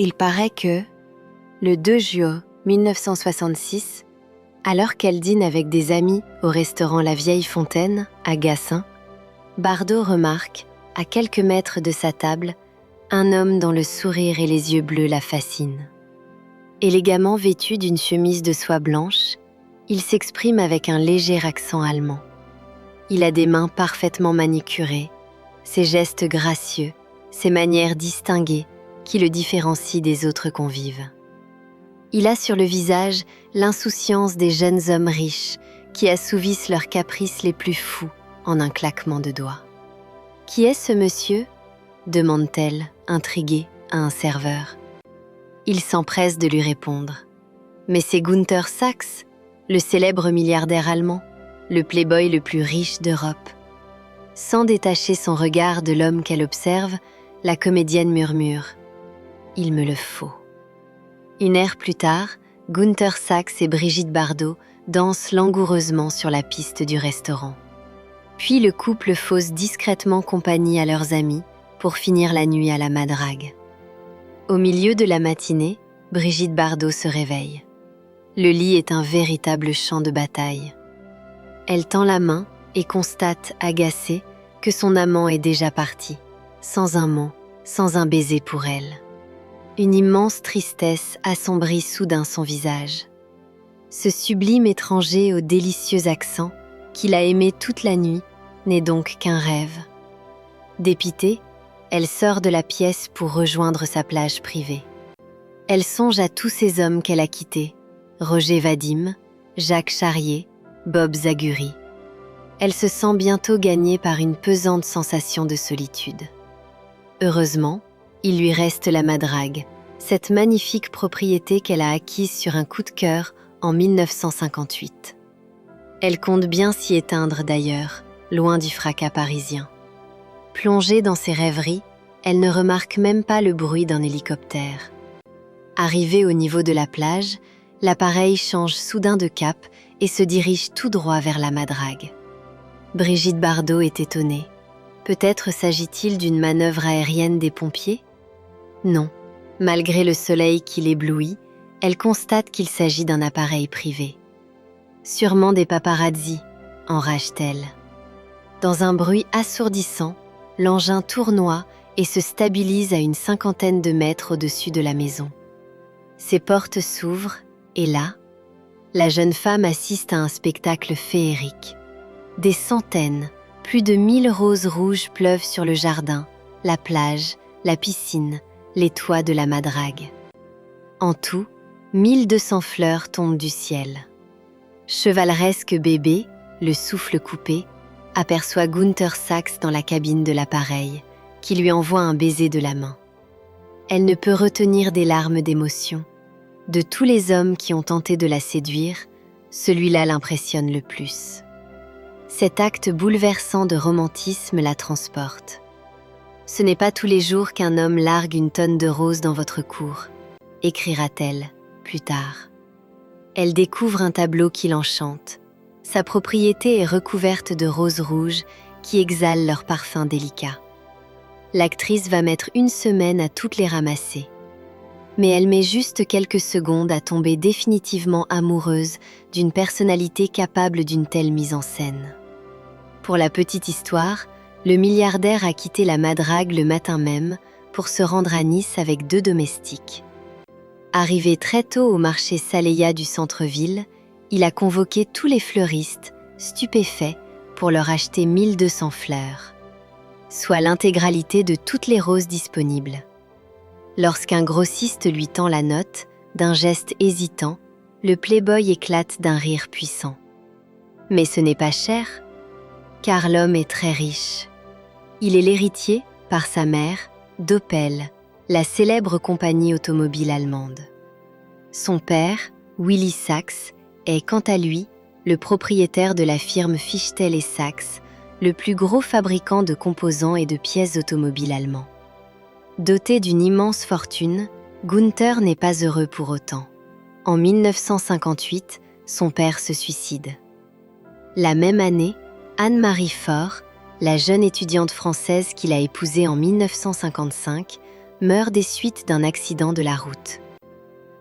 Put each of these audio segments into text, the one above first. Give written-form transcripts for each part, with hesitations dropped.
Il paraît que, le 2 juin 1966, alors qu'elle dîne avec des amis au restaurant La Vieille Fontaine, à Gassin, Bardot remarque, à quelques mètres de sa table, un homme dont le sourire et les yeux bleus la fascinent. Élégamment vêtu d'une chemise de soie blanche, il s'exprime avec un léger accent allemand. Il a des mains parfaitement manicurées, ses gestes gracieux, ses manières distinguées qui le différencient des autres convives. Il a sur le visage l'insouciance des jeunes hommes riches qui assouvissent leurs caprices les plus fous en un claquement de doigts. « Qui est ce monsieur ?» demande-t-elle, intriguée, à un serveur. Il s'empresse de lui répondre. « Mais c'est Günther Sachs, le célèbre milliardaire allemand, le playboy le plus riche d'Europe. » Sans détacher son regard de l'homme qu'elle observe, la comédienne murmure « Il me le faut. » Une heure plus tard, Günther Sachs et Brigitte Bardot dansent langoureusement sur la piste du restaurant. Puis le couple fausse discrètement compagnie à leurs amis pour finir la nuit à la madrague. Au milieu de la matinée, Brigitte Bardot se réveille. Le lit est un véritable champ de bataille. Elle tend la main et constate, agacée, que son amant est déjà parti, sans un mot, sans un baiser pour elle. Une immense tristesse assombrit soudain son visage. Ce sublime étranger au délicieux accent, qu'il a aimé toute la nuit, n'est donc qu'un rêve. Dépitée, elle sort de la pièce pour rejoindre sa plage privée. Elle songe à tous ces hommes qu'elle a quittés, Roger Vadim, Jacques Charrier, Bob Zaguri. Elle se sent bientôt gagnée par une pesante sensation de solitude. Heureusement, il lui reste la madrague, cette magnifique propriété qu'elle a acquise sur un coup de cœur en 1958. Elle compte bien s'y éteindre d'ailleurs, loin du fracas parisien. Plongée dans ses rêveries, elle ne remarque même pas le bruit d'un hélicoptère. Arrivée au niveau de la plage, l'appareil change soudain de cap et se dirige tout droit vers la madrague. Brigitte Bardot est étonnée. Peut-être s'agit-il d'une manœuvre aérienne des pompiers ? Non. Malgré le soleil qui l'éblouit, elle constate qu'il s'agit d'un appareil privé. Sûrement des paparazzis, enrage-t-elle. Dans un bruit assourdissant, l'engin tournoie et se stabilise à une 50aine de mètres au-dessus de la maison. Ses portes s'ouvrent et là, la jeune femme assiste à un spectacle féerique. Des centaines, plus de 1000 roses rouges pleuvent sur le jardin, la plage, la piscine, les toits de la madrague. En tout, 1200 fleurs tombent du ciel. Chevaleresque bébé, le souffle coupé, aperçoit Günther Sachs dans la cabine de l'appareil, qui lui envoie un baiser de la main. Elle ne peut retenir des larmes d'émotion. De tous les hommes qui ont tenté de la séduire, celui-là l'impressionne le plus. Cet acte bouleversant de romantisme la transporte. Ce n'est pas tous les jours qu'un homme largue une tonne de roses dans votre cour, écrira-t-elle plus tard. Elle découvre un tableau qui l'enchante. Sa propriété est recouverte de roses rouges qui exhalent leur parfum délicat. L'actrice va mettre une semaine à toutes les ramasser. Mais elle met juste quelques secondes à tomber définitivement amoureuse d'une personnalité capable d'une telle mise en scène. Pour la petite histoire, le milliardaire a quitté la madrague le matin même pour se rendre à Nice avec 2 domestiques. Arrivé très tôt au marché Saléya du centre-ville, il a convoqué tous les fleuristes, stupéfaits, pour leur acheter 1200 fleurs, soit l'intégralité de toutes les roses disponibles. Lorsqu'un grossiste lui tend la note, d'un geste hésitant, le playboy éclate d'un rire puissant. Mais ce n'est pas cher, car l'homme est très riche. Il est l'héritier, par sa mère, d'Opel, la célèbre compagnie automobile allemande. Son père, Willy Sachs, est quant à lui le propriétaire de la firme Fichtel et Sachs, le plus gros fabricant de composants et de pièces automobiles allemands. Doté d'une immense fortune, Günther n'est pas heureux pour autant. En 1958, son père se suicide. La même année, Anne-Marie Faure, la jeune étudiante française qu'il a épousée en 1955, meurt des suites d'un accident de la route.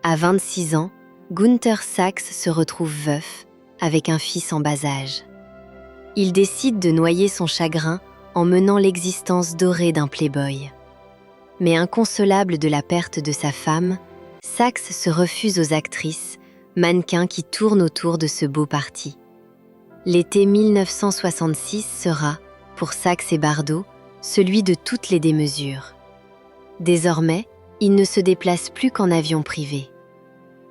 À 26 ans, Günther Sachs se retrouve veuf, avec un fils en bas âge. Il décide de noyer son chagrin en menant l'existence dorée d'un playboy. Mais inconsolable de la perte de sa femme, Sachs se refuse aux actrices, mannequins qui tournent autour de ce beau parti. L'été 1966 sera, pour Sachs et Bardot, celui de toutes les démesures. Désormais, il ne se déplace plus qu'en avion privé.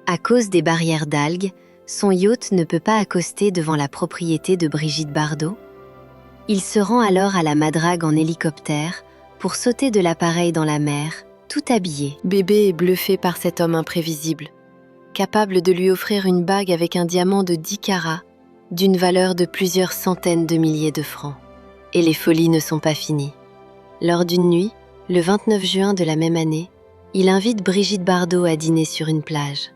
À cause des barrières d'algues, son yacht ne peut pas accoster devant la propriété de Brigitte Bardot. Il se rend alors à la Madrague en hélicoptère pour sauter de l'appareil dans la mer, tout habillé. Bébé est bluffé par cet homme imprévisible, capable de lui offrir une bague avec un diamant de 10 carats, d'une valeur de plusieurs centaines de milliers de francs. Et les folies ne sont pas finies. Lors d'une nuit, le 29 juin de la même année, il invite Brigitte Bardot à dîner sur une plage.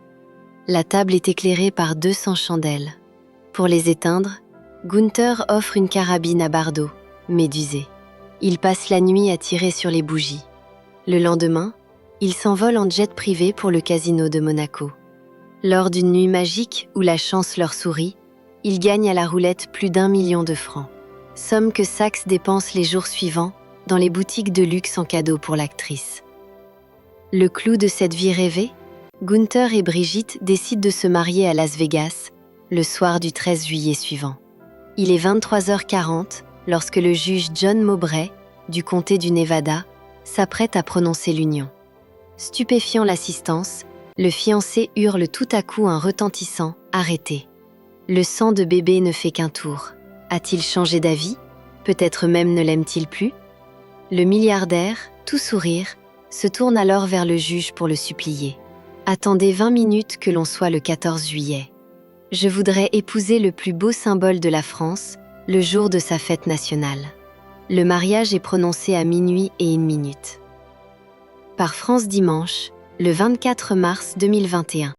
La table est éclairée par 200 chandelles. Pour les éteindre, Günther offre une carabine à Bardot, médusée. Il passe la nuit à tirer sur les bougies. Le lendemain, il s'envole en jet privé pour le casino de Monaco. Lors d'une nuit magique où la chance leur sourit, il gagne à la roulette plus d'1 million de francs. Somme que Sachs dépense les jours suivants dans les boutiques de luxe en cadeau pour l'actrice. Le clou de cette vie rêvée, Günther et Brigitte décident de se marier à Las Vegas, le soir du 13 juillet suivant. Il est 23h40 lorsque le juge John Mowbray, du comté du Nevada, s'apprête à prononcer l'union. Stupéfiant l'assistance, le fiancé hurle tout à coup un retentissant « Arrêtez ». Le sang de bébé ne fait qu'un tour. A-t-il changé d'avis? Peut-être même ne l'aime-t-il plus? Le milliardaire, tout sourire, se tourne alors vers le juge pour le supplier. « Attendez 20 minutes que l'on soit le 14 juillet. Je voudrais épouser le plus beau symbole de la France, le jour de sa fête nationale. » Le mariage est prononcé à minuit et 1 minute. Par France Dimanche, le 24 mars 2021.